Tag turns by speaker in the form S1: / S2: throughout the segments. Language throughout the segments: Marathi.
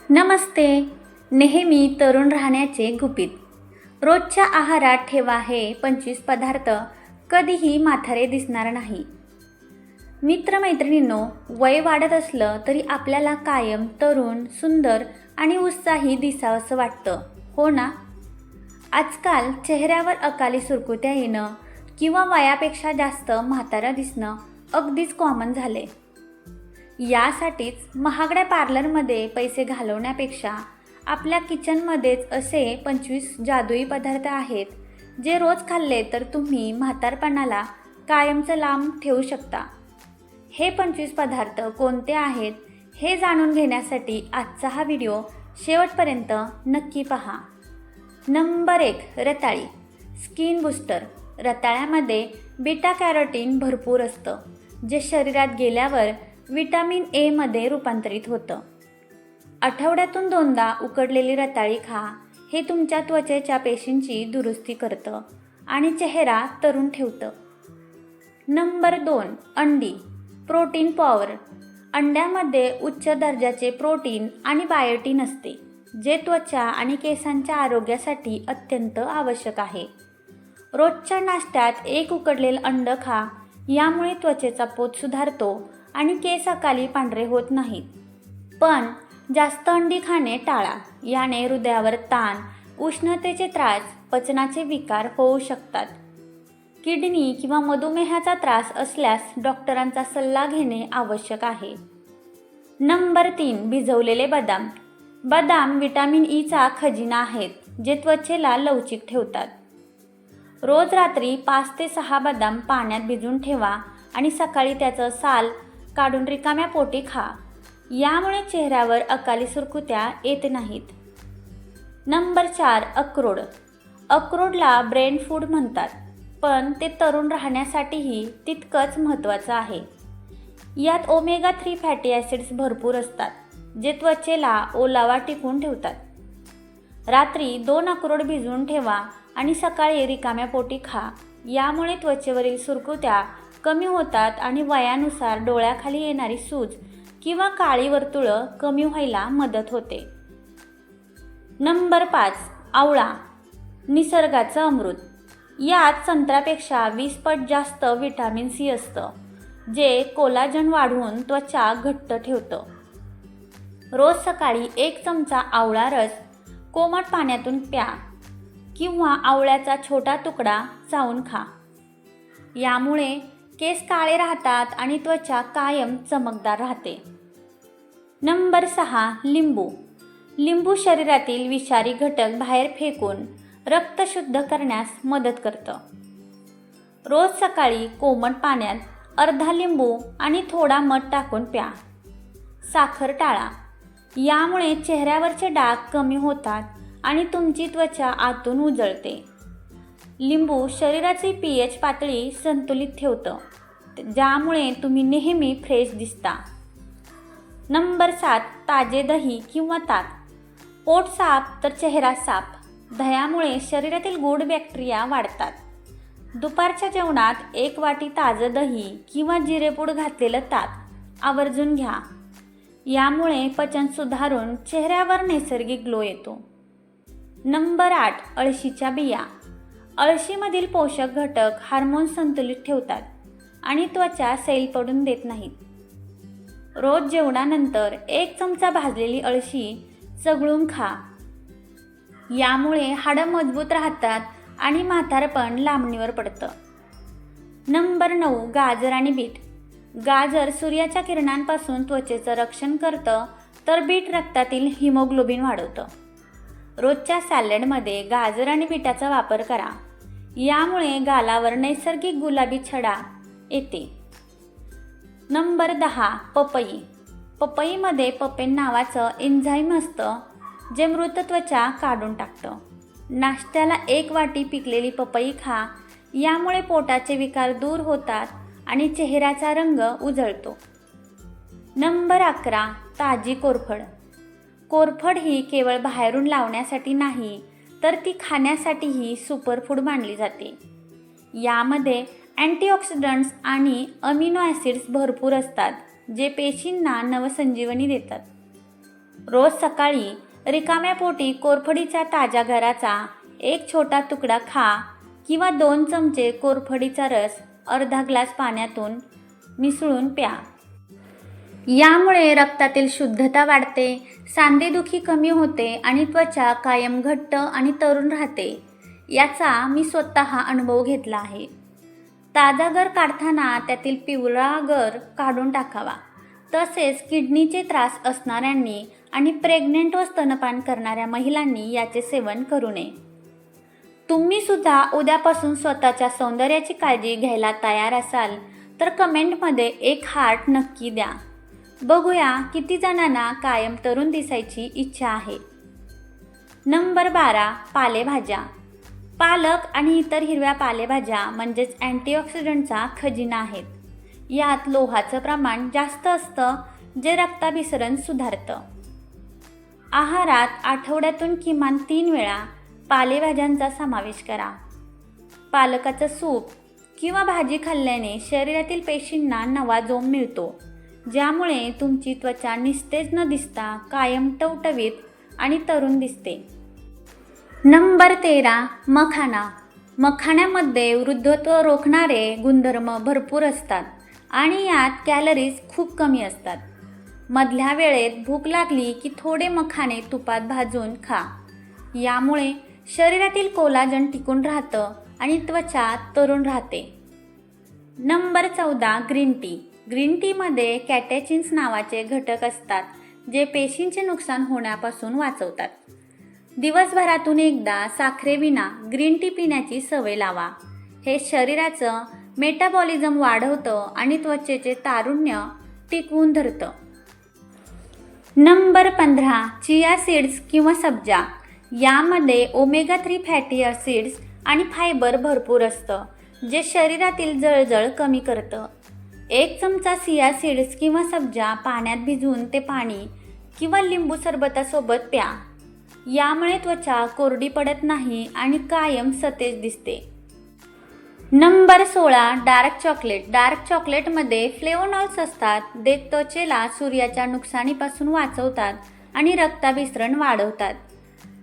S1: नमस्ते. नेहमी तरुण राहण्याचे गुपित. रोजच्या आहारात ठेवा हे 25 पदार्थ, कधीही म्हातारे दिसणार नाही. मित्रमैत्रिणींनो, वय वाढत असलं तरी आपल्याला कायम तरुण, सुंदर आणि उत्साही दिसावंसं वाटतं, हो ना? आजकाल चेहऱ्यावर अकाली सुरकुत्या येणं किंवा वयापेक्षा जास्त म्हातारं दिसणं अगदीच कॉमन झाले. यासाठीच महागड्या पार्लरमध्ये पैसे घालवण्यापेक्षा आपल्या किचनमध्येच असे 25 जादुई पदार्थ आहेत, जे रोज खाल्ले तर तुम्ही म्हातारपणाला कायमचं लांब ठेवू शकता. हे 25 पदार्थ कोणते आहेत हे जाणून घेण्यासाठी आजचा हा व्हिडिओ शेवटपर्यंत नक्की पहा. नंबर 1. रताळी. Skin booster. रताळ्यामध्ये बीटा कॅरोटीन भरपूर असतं, जे शरीरात गेल्यावर विटॅमिन ए मध्ये रूपांतरित होतं. आठवड्यातून 2दा उकडलेली रताळी खा. हे तुमच्या त्वचेच्या पेशींची दुरुस्ती करतं आणि चेहरा तरुण ठेवतं. नंबर 2. अंडी. Protein power. अंड्यामध्ये उच्च दर्जाचे प्रोटीन आणि बायोटीन असते, जे त्वचा आणि केसांच्या आरोग्यासाठी अत्यंत आवश्यक आहे. रोजच्या नाश्त्यात एक उकडलेलं अंड खा. यामुळे त्वचेचा पोत सुधारतो आणि केस अकाली पांढरे होत नाहीत. पण जास्त अंडी खाणे टाळा. याने हृदयावर ताण, उष्णतेचे त्रास, पचनाचे विकार होऊ शकतात. किडनी किंवा मधुमेहाचा त्रास असल्यास डॉक्टरांचा सल्ला घेणे आवश्यक आहे. नंबर 3. भिजवलेले बदाम. बदाम विटॅमिन ईचा खजिना आहेत, जे त्वचेला लवचिक ठेवतात. रोज रात्री 5 ते 6 बदाम पाण्यात भिजवून ठेवा आणि सकाळी त्याचं साल काढून रिकाम्या पोटी खा. यामुळे चेहऱ्यावर अकाली सुरकुत्या येत नाहीत. नंबर 4. अक्रोड. अक्रोडला ब्रेन फूड म्हणतात, पण ते तरुण राहण्यासाठीही तितकंच महत्त्वाचं आहे. यात ओमेगा 3 फॅटी ॲसिड्स भरपूर असतात, जे त्वचेला ओलावा टिकवून ठेवतात. रात्री 2 अक्रोड भिजवून ठेवा आणि सकाळी रिकाम्या पोटी खा. यामुळे त्वचेवरील सुरकुत्या कमी होतात आणि वयानुसार डोळ्याखाली येणारी सूज किंवा काळी वर्तुळं कमी व्हायला मदत होते. नंबर 5. आवळा. निसर्गाचं अमृत. यात संत्र्यापेक्षा 20 पट जास्त विटॅमिन सी असतं, जे कोलाजन वाढवून त्वचा घट्ट ठेवतं. रोज सकाळी 1 चमचा आवळा रस कोमट पाण्यातून प्या किंवा आवळ्याचा छोटा तुकडा चावून खा. यामुळे केस काळे राहतात आणि त्वचा कायम चमकदार राहते. नंबर 6. लिंबू. लिंबू शरीरातील विषारी घटक बाहेर फेकून रक्त शुद्ध करण्यास मदत करतं. रोज सकाळी कोमट पाण्यात अर्धा लिंबू आणि थोडा मध टाकून प्या. साखर टाळा. यामुळे चेहऱ्यावरचे डाग कमी होतात आणि तुमची त्वचा आतून उजळते. लिंबू शरीराची pH पातळी संतुलित ठेवतं, ज्यामुळे तुम्ही नेहमी फ्रेश दिसता. नंबर 7. ताजे दही किंवा ताक. पोट साफ तर चेहरा साफ. दह्यामुळे शरीरातील गुड बॅक्टेरिया वाढतात. दुपारच्या जेवणात 1 वाटी ताजं दही किंवा जिरेपूड घातलेलं ताक आवर्जून घ्या. यामुळे पचन सुधारून चेहऱ्यावर नैसर्गिक ग्लो येतो. नंबर 8. अळशीच्या बिया. अळशीमधील पोषक घटक हार्मोन संतुलित ठेवतात आणि त्वचा सैल पडून देत नाहीत. रोज जेवणानंतर 1 चमचा भाजलेली अळशी चघळून खा. यामुळे हाडं मजबूत राहतात आणि म्हातारपण लांबणीवर पडतं. नंबर 9. गाजर आणि बीट. गाजर सूर्याच्या किरणांपासून त्वचेचं रक्षण करतं, तर बीट रक्तातील हिमोग्लोबिन वाढवतं. रोजच्या सॅलडमध्ये गाजर आणि बीटाचा वापर करा. यामुळे गालावर नैसर्गिक गुलाबी छडा येते. नंबर 10. पपई. पपईमध्ये पपेन नावाचं एन्झाईम असतं, जे मृत त्वचा काढून टाकतं. नाश्त्याला 1 वाटी पिकलेली पपई खा. यामुळे पोटाचे विकार दूर होतात आणि चेहऱ्याचा रंग उजळतो. नंबर 11. ताजी कोरफड. कोरफड ही केवळ बाहेरून लावण्यासाठी नाही, तर ती खाण्यासाठीही सुपरफूड मानली जाते. यामध्ये अँटीऑक्सिडंट्स आणि अमिनो ॲसिड्स भरपूर असतात, जे पेशींना नवसंजीवनी देतात. रोज सकाळी रिकाम्या पोटी कोरफडीच्या ताज्या गराचा एक छोटा तुकडा खा किंवा 2 चमचे कोरफडीचा रस अर्धा ग्लास पाण्यातून मिसळून प्या. यामुळे रक्तातील शुद्धता वाढते, सांधेदुखी कमी होते आणि त्वचा कायम घट्ट आणि तरुण राहते. याचा मी स्वतः अनुभव घेतला आहे. ताजा गर काढताना त्यातील पिवळा गर काढून टाकावा. तसेच किडनीचे त्रास असणाऱ्यांनी आणि प्रेग्नेंट व स्तनपान करणाऱ्या महिलांनी याचे सेवन करू नये. तुम्ही सुद्धा उद्यापासून स्वतःच्या सौंदर्याची काळजी घ्यायला तयार असाल तर कमेंटमध्ये एक हार्ट नक्की द्या. बघूया किती जणांना कायम तरुण दिसायची इच्छा आहे. नंबर 12. पालेभाज्या. पालक आणि इतर हिरव्या पालेभाज्या म्हणजेच अँटीऑक्सिडंटचा खजिना आहेत. यात लोहाचं प्रमाण जास्त असतं जे रक्ताभिसरण सुधारतं. आहारात आठवड्यातून किमान 3 वेळा पालेभाज्यांचा समावेश करा. पालकाचं सूप किंवा भाजी खाल्ल्याने शरीरातील पेशींना नवा जोम मिळतो, ज्यामुळे तुमची त्वचा निस्तेज न दिसता कायम टवटवीत आणि तरुण दिसते. नंबर 13. मखाना. मखाण्यामध्ये वृद्धत्व रोखणारे गुणधर्म भरपूर असतात आणि यात कॅलरीज खूप कमी असतात. मधल्या वेळेत भूक लागली की थोडे मखाणे तुपात भाजून खा. यामुळे शरीरातील कोलाजन टिकून राहतं आणि त्वचा तरुण राहते. नंबर 14. Green tea. ग्रीन टीमध्ये कॅटेचिन्स नावाचे घटक असतात जे पेशींचे नुकसान होण्यापासून वाचवतात. दिवसभरातून एकदा साखरेविना ग्रीन टी पिण्याची सवय लावा. हे शरीराचं मेटाबॉलिझम वाढवतं आणि त्वचेचे तारुण्य टिकवून धरतं. नंबर 15. चिया सीड्स किंवा सब्जा. यामध्ये ओमेगा 3 फॅटी ॲसिड्स आणि फायबर भरपूर असतं जे शरीरातील जळजळ कमी करतं. 1 चमचा चिया सीड्स किंवा सब्जा पाण्यात भिजवून ते पाणी किंवा लिंबू सरबतासोबत प्या. यामुळे त्वचा कोरडी पडत नाही आणि कायम सतेज दिसते. नंबर 16. Dark chocolate. डार्क चॉकलेटमध्ये फ्लेवोनॉल्स असतात. ते त्वचेला सूर्याच्या नुकसानीपासून वाचवतात आणि रक्ताभिसरण वाढवतात.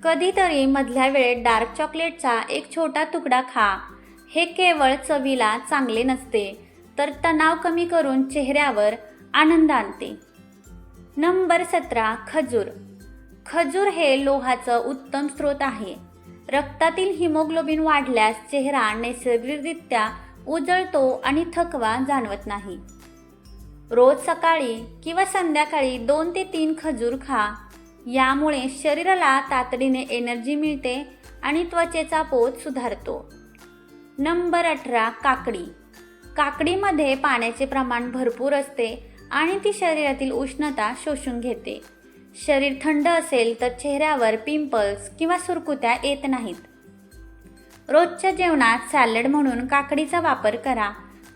S1: कधीतरी मधल्या वेळेत डार्क चॉकलेटचा एक छोटा तुकडा खा. हे केवळ चवीला चांगले नसते तर तणाव कमी करून चेहऱ्यावर आनंद आणते. नंबर 17. खजूर. खजूर हे लोहाचं उत्तम स्रोत आहे. रक्तातील हिमोग्लोबिन वाढल्यास चेहरा नैसर्गिकरित्या उजळतो आणि थकवा जाणवत नाही. रोज सकाळी किंवा संध्याकाळी 2 ते 3 खजूर खा. यामुळे शरीराला तातडीने एनर्जी मिळते आणि त्वचेचा पोत सुधारतो. नंबर 18. काकडी. काकडीमध्ये पाण्याचे प्रमाण भरपूर असते आणि ती शरीरातील उष्णता शोषून घेते. शरीर थंड असेल तर चेहऱ्यावर पिंपल्स किंवा सुरकुत्या येत नाहीत. रोजच्या जेवणात सॅलड म्हणून काकडीचा वापर करा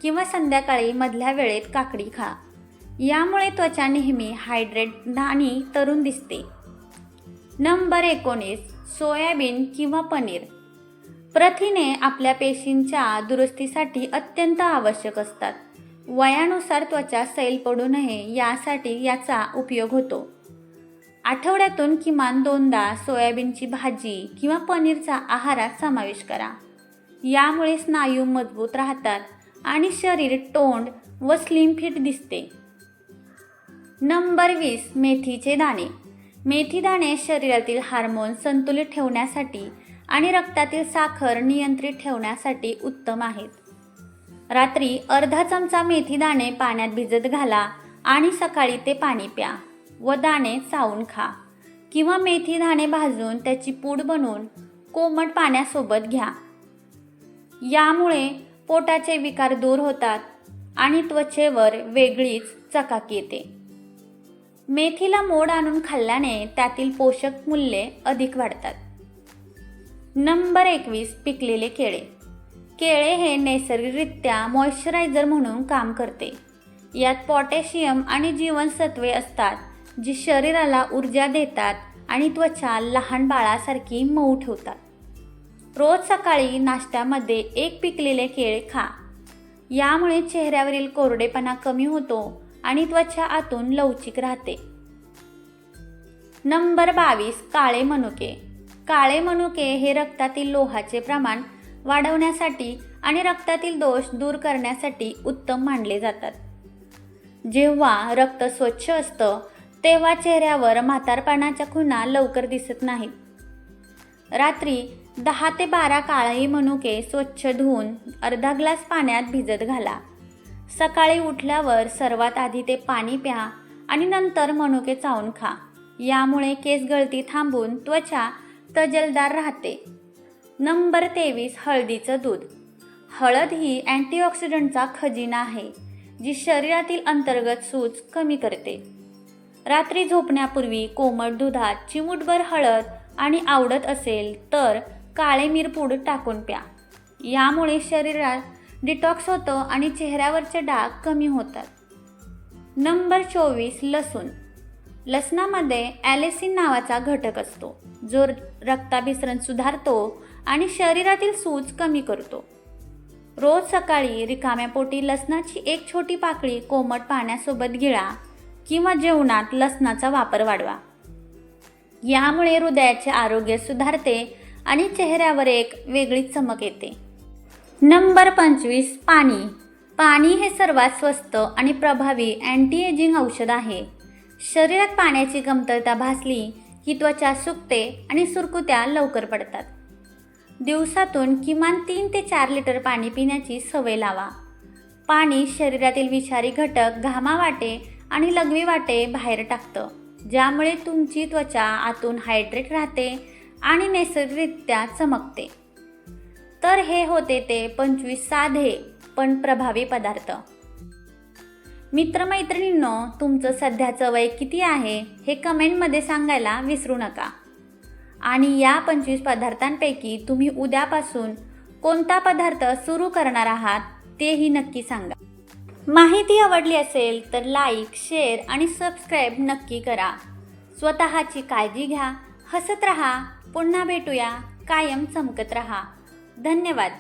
S1: किंवा संध्याकाळी मधल्या वेळेत काकडी खा. यामुळे त्वचा नेहमी हायड्रेट आणि तरुण दिसते. नंबर 19. सोयाबीन किंवा पनीर. प्रथिने आपल्या पेशींच्या दुरुस्तीसाठी अत्यंत आवश्यक असतात. वयानुसार त्वचा सैल पडू नये यासाठी याचा उपयोग होतो. आठवड्यातून किमान 2दा सोयाबीनची भाजी किंवा पनीरचा आहारात समावेश करा. यामुळे स्नायू मजबूत राहतात आणि शरीर टोन्ड व स्लिम फिट दिसते. नंबर 20. मेथीचे दाणे. मेथी दाणे शरीरातील हार्मोन संतुलित ठेवण्यासाठी आणि रक्तातील साखर नियंत्रित ठेवण्यासाठी उत्तम आहेत. रात्री अर्धा चमचा मेथी दाणे पाण्यात भिजत घाला आणि सकाळी ते पाणी प्या व दाणे चावून खा किंवा मेथी दाणे भाजून त्याची पूड बनवून कोमट पाण्यासोबत घ्या. यामुळे पोटाचे विकार दूर होतात आणि त्वचेवर वेगळीच चकाकी येते. मेथीला मोड आणून खाल्ल्याने त्यातील पोषक मूल्ये अधिक वाढतात. नंबर 21. पिकलेले केळे. केळे हे नैसर्गिकरित्या मॉइश्चरायझर म्हणून काम करते. यात पोटॅशियम आणि जीवनसत्वे असतात जी शरीराला ऊर्जा देतात आणि त्वचा लहान बाळासारखी मऊ ठेवतात. रोज सकाळी नाश्त्यामध्ये 1 पिकलेले केळे खा. यामुळे चेहऱ्यावरील कोरडेपणा कमी होतो आणि त्वचा आतून लवचिक राहते. नंबर 22 काळे मनुके. काळे मनुके हे रक्तातील लोहाचे प्रमाण वाढवण्यासाठी आणि रक्तातील दोष दूर करण्यासाठी उत्तम मानले जातात. जेव्हा रक्त स्वच्छ असतं तेव्हा चेहऱ्यावर म्हातारपणाच्या खुणा लवकर दिसत नाहीत. रात्री 10 ते 12 काळी मनुके स्वच्छ धुवून अर्धा ग्लास पाण्यात भिजत घाला. सकाळी उठल्यावर सर्वात आधी ते पाणी प्या आणि नंतर मनुके चावून खा. यामुळे केस गळती थांबून त्वचा तजेलदार राहते. नंबर 23 हळदीचं दूध. हळद ही अँटीऑक्सिडंटचा खजिना आहे, जी शरीरातील अंतर्गत सूज कमी करते. रात्री झोपण्यापूर्वी कोमट दुधात चिमूटभर हळद आणि आवडत असेल तर काळे मिरपूड टाकून प्या. यामुळे शरीरात डिटॉक्स होतं आणि चेहऱ्यावरचे डाग कमी होतात. नंबर 24 लसूण. लसणामध्ये ॲलेसिन नावाचा घटक असतो, जो रक्ताभिसरण सुधारतो आणि शरीरातील सूज कमी करतो. रोज सकाळी रिकाम्या पोटी लसणाची एक छोटी पाकळी कोमट पाण्यासोबत गिळा किंवा जेवणात लसणाचा वापर वाढवा. यामुळे हृदयाचे आरोग्य सुधारते आणि चेहऱ्यावर एक वेगळीच चमक येते. नंबर 25 पाणी. पाणी हे सर्वात स्वस्त आणि प्रभावी अँटी एजिंग औषध आहे. शरीरात पाण्याची कमतरता भासली की त्वचा सुकते आणि सुरकुत्या लवकर पडतात. दिवसातून किमान 3 ते 4 लिटर पाणी पिण्याची सवय लावा. पाणी शरीरातील विषारी घटक घामावाटे आणि लघवी वाटे बाहेर टाकतं, ज्यामुळे तुमची त्वचा आतून हायड्रेट राहते आणि नैसर्गिकरित्या चमकते. तर हे होते ते 25 साधे पण प्रभावी पदार्थ. मित्रमैत्रिणींनो, तुमचं सध्याचं वय किती आहे हे कमेंटमध्ये सांगायला विसरू नका. आणि या 25 पदार्थांपैकी तुम्ही उद्यापासून कोणता पदार्थ सुरू करणार आहात तेही नक्की सांगा. माहिती आवडली असेल तर लाईक, शेअर आणि सबस्क्राईब नक्की करा. स्वतःची काळजी घ्या, हसत रहा. पुन्हा भेटूया. कायम चमकत रहा. धन्यवाद.